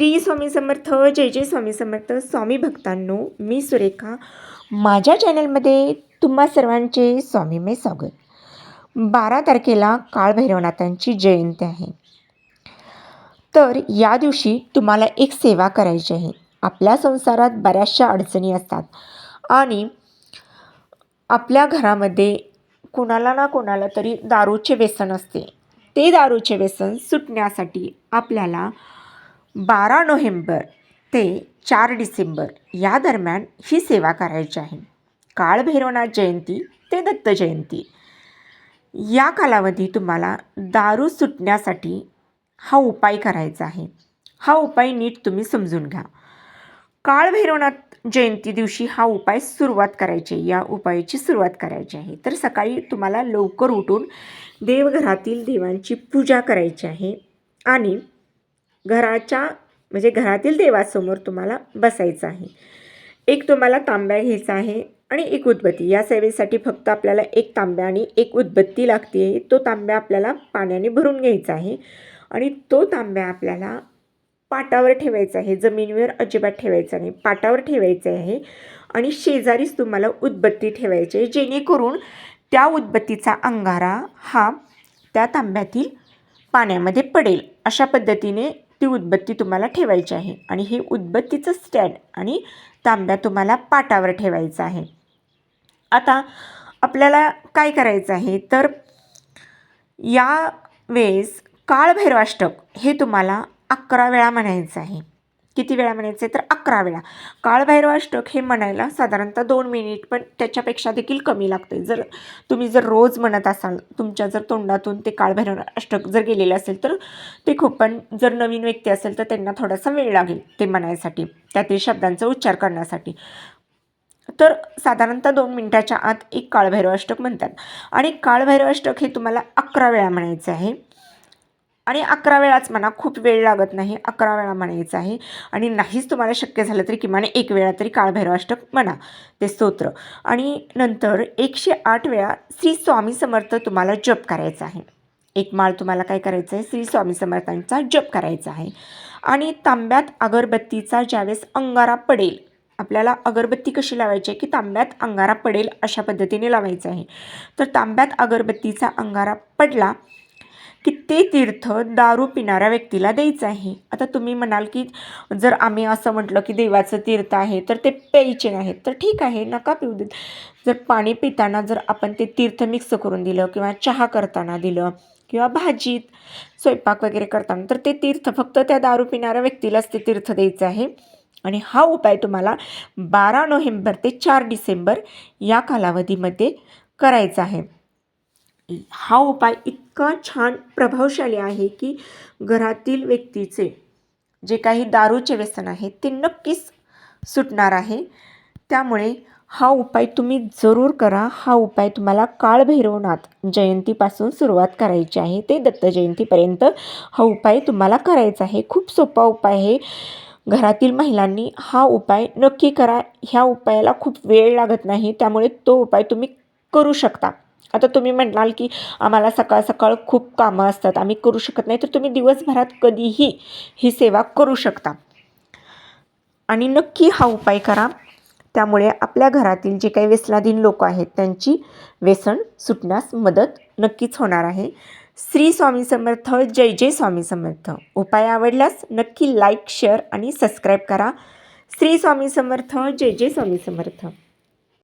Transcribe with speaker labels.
Speaker 1: श्री स्वामी समर्थ. जय जय स्वामी समर्थ. स्वामी भक्तांनो, मी सुरेखा. माझ्या चॅनलमध्ये तुम्हा सर्वांचे स्वामीमय स्वागत. 12 तारखेला काळभैरवनाथांची जयंती आहे. तर या दिवशी तुम्हाला एक सेवा करायची आहे. आपल्या संसारात बऱ्याचशा अडचणी असतात आणि आपल्या घरामध्ये कोणाला ना कोणाला तरी दारूचे व्यसन असते. ते दारूचे व्यसन सुटण्यासाठी आपल्याला 12 नोव्हेंबर ते 4 डिसेंबर या दरम्यान ही सेवा करायची आहे. काळभैरवनाथ जयंती ते दत्त जयंती या कालावधी तुम्हाला दारू सुटण्यासाठी हा उपाय करायचा आहे. हा उपाय नीट तुम्ही समजून घ्या. काळभैरवनाथ जयंती दिवशी हा उपाय सुरुवात करायची, या उपायाची सुरुवात करायची आहे. तर सकाळी तुम्हाला लवकर उठून देवघरातील देवांची पूजा करायची आहे आणि घरातील देवासमोर तुम्हाला बसायचं आहे. एक तुम्हाला तांब्या घ्यायचा आहे आणि एक उदबत्ती. या सेवेसाठी फक्त आपल्याला एक तांब्या आणि एक उदबत्ती लागते. तो तांब्या आपल्याला पाण्याने भरून घ्यायचा आहे आणि तो तांब्या आपल्याला पाटावर ठेवायचा आहे. जमिनीवर अजिबात ठेवायचा नाही, पाटावर ठेवायचं आहे आणि शेजारीच तुम्हाला उदबत्ती ठेवायची आहे, जेणेकरून त्या उदबत्तीचा अंगारा हा त्या तांब्यातील पाण्यामध्ये पडेल. अशा पद्धतीने ती उदबत्ती तुम्हाला ठेवायची आहे आणि हे उदबत्तीचं स्टँड आणि तांब्या तुम्हाला पाटावर ठेवायचा आहे. आता आपल्याला काय करायचं आहे, तर या वेळेस काळभैरवाष्टक हे तुम्हाला 11 वेळा म्हणायचं आहे. किती वेळा म्हणायचं आहे, तर 11 वेळा. काळभैरवाष्टक हे म्हणायला साधारणतः 2 मिनिट, पण त्याच्यापेक्षा देखील कमी लागते. तुम्ही जर रोज म्हणत असाल, तुमच्या जर तोंडातून ते काळभैरवाष्टक जर गेलेलं असेल तर ते खूप, पण जर नवीन व्यक्ती असेल तर त्यांना थोडासा वेळ लागेल ते म्हणायसाठी, त्यातील शब्दांचा उच्चार करण्यासाठी. तर साधारणतः 2 मिनिटाच्या आत एक काळभैरवाष्टक म्हणतात आणि काळभैरवाष्टक हे तुम्हाला 11 वेळा म्हणायचं आहे. आणि 11 वेळाच म्हणा, खूप वेळ लागत नाही. 11 वेळा म्हणायचं आहे आणि नाहीच तुम्हाला शक्य झालं तरी किमान 1 वेळा तरी काळभैरवाष्टक म्हणा ते स्तोत्र. आणि नंतर 108 वेळा श्री स्वामी समर्थ तुम्हाला जप करायचा आहे. एक माळ तुम्हाला काय करायचं आहे, श्री स्वामी समर्थांचा जप करायचा आहे. आणि तांब्यात अगरबत्तीचा ज्यावेळेस अंगारा पडेल, आपल्याला अगरबत्ती कशी लावायची आहे की तांब्यात अंगारा पडेल अशा पद्धतीने लावायचं आहे. तर तांब्यात अगरबत्तीचा अंगारा पडला की ते तीर्थ दारू पिणाऱ्या व्यक्तीला द्यायचं आहे. आता तुम्ही म्हणाल की जर आम्ही असं म्हटलं की देवाचं तीर्थ आहे तर ते प्यायचे नाहीत, तर ठीक आहे, नका पिऊ देत. जर पाणी पिताना जर आपण ते तीर्थ मिक्स करून दिलं किंवा चहा करताना दिलं किंवा भाजीत स्वयंपाक वगैरे करताना, तर ते तीर्थ फक्त त्या दारू पिणाऱ्या व्यक्तीलाच ते तीर्थ द्यायचं आहे. आणि हा उपाय तुम्हाला 12 नोव्हेंबर ते 4 डिसेंबर या कालावधीमध्ये करायचा आहे. हा उपाय इतका छान प्रभावशाली आहे की घरातील व्यक्तीचे जे काही दारूचे व्यसन आहे ते नक्कीच सुटणार आहे. त्यामुळे हा उपाय तुम्ही जरूर करा. हा उपाय तुम्हाला काळभैरवनाथ जयंतीपासून सुरुवात करायची आहे ते दत्त जयंतीपर्यंत हा उपाय तुम्हाला करायचा आहे. खूप सोपा उपाय आहे. घरातील महिलांनी हा उपाय नक्की करा. ह्या उपायाला खूप वेळ लागत नाही, त्यामुळे तो उपाय तुम्ही करू शकता. आता तुम्ही म्हणाल की आम्हाला सकाळ सकाळ खूप कामं असतात, आम्ही करू शकत नाही, तर तुम्ही दिवसभरात कधीही ही सेवा करू शकता आणि नक्की हा उपाय करा. त्यामुळे आपल्या घरातील जे काही व्यसनाधीन लोक आहेत त्यांची व्यसन सुटण्यास मदत नक्कीच होणार आहे. श्री स्वामी समर्थ. जय जय स्वामी समर्थ. उपाय आवडल्यास नक्की लाईक, शेअर आणि सबस्क्राईब करा. श्री स्वामी समर्थ. जय जय स्वामी समर्थ.